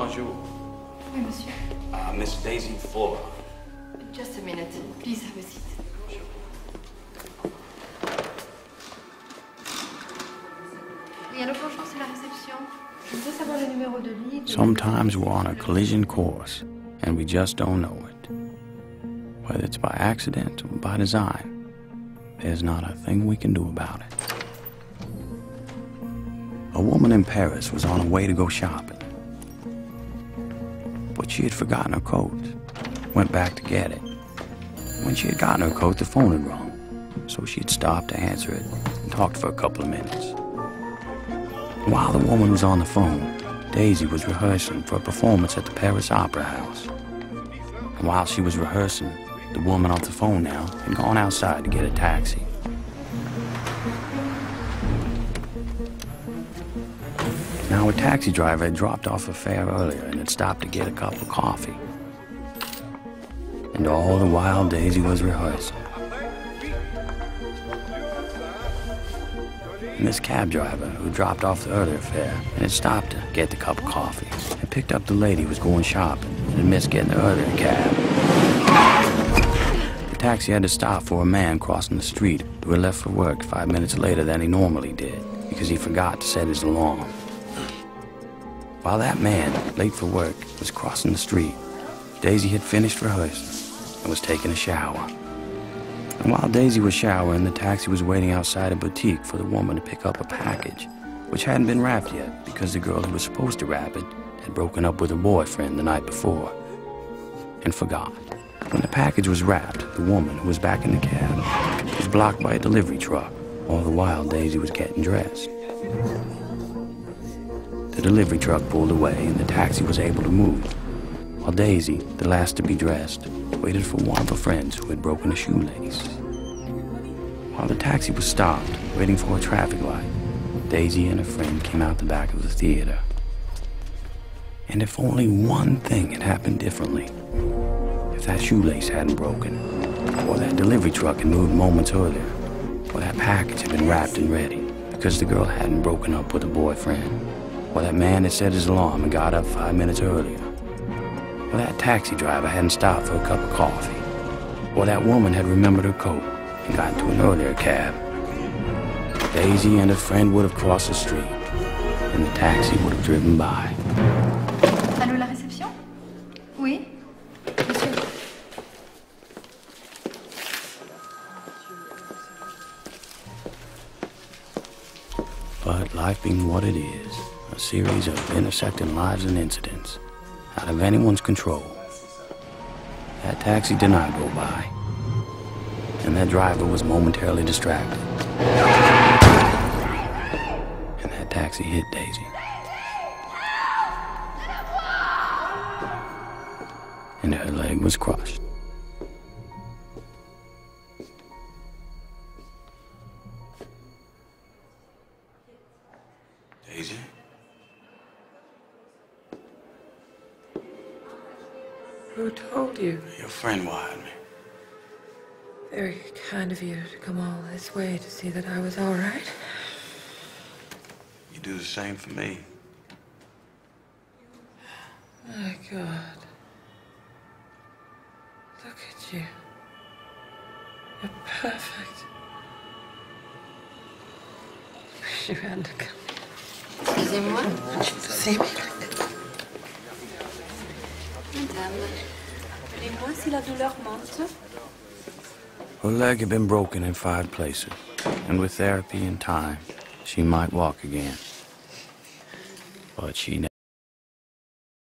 bonjour. Oui, monsieur. Miss Daisy Flora. Just a minute. Please have a seat. Oui, allô, bonjour, c'est la réception. Je voudrais savoir le numéro de lit. Sometimes we're on a collision course, and we just don't know it. Whether it's by accident or by design, there's not a thing we can do about it. A woman in Paris was on her way to go shopping, but she had forgotten her coat. Went back to get it. When she had gotten her coat, the phone had rung, so she had stopped to answer it and talked for a couple of minutes. While the woman was on the phone, Daisy was rehearsing for a performance at the Paris Opera House. And while she was rehearsing, the woman on the phone now had gone outside to get a taxi. Now, a taxi driver had dropped off a fare earlier and had stopped to get a cup of coffee. And all the while, Daisy was rehearsing. And this cab driver, who dropped off the earlier fare and had stopped to get the cup of coffee, had picked up the lady who was going shopping and had missed getting the earlier cab. The taxi had to stop for a man crossing the street who had left for work 5 minutes later than he normally did because he forgot to set his alarm. While that man, late for work, was crossing the street, Daisy had finished rehearsing and was taking a shower. And while Daisy was showering, the taxi was waiting outside a boutique for the woman to pick up a package, which hadn't been wrapped yet because the girl who was supposed to wrap it had broken up with her boyfriend the night before and forgot. When the package was wrapped, the woman, who was back in the cab, was blocked by a delivery truck. All the while, Daisy was getting dressed. The delivery truck pulled away and the taxi was able to move, while Daisy, the last to be dressed, waited for one of her friends who had broken a shoelace. While the taxi was stopped, waiting for a traffic light, Daisy and her friend came out the back of the theater. And if only one thing had happened differently, if that shoelace hadn't broken, or that delivery truck had moved moments earlier, or that package had been wrapped and ready because the girl hadn't broken up with her boyfriend, or that man had set his alarm and got up 5 minutes earlier, or that taxi driver hadn't stopped for a cup of coffee, or that woman had remembered her coat and got into an earlier cab, Daisy and her friend would have crossed the street, and the taxi would have driven by. Allô, la réception? Oui? Monsieur? But life being what it is, a series of intersecting lives and incidents, out of anyone's control. That taxi did not go by, and that driver was momentarily distracted. And that taxi hit Daisy. And her leg was crushed. Daisy? Who told you? Your friend wired me. Very kind of you to come all this way to see that I was all right. You do the same for me. My God. Look at you. You're perfect. Wish you hadn't come. Excusez-moi. See me? Madame, appelez-moi si la douleur monte. Her leg had been broken in 5 places, and with therapy and time, she might walk again. But she never.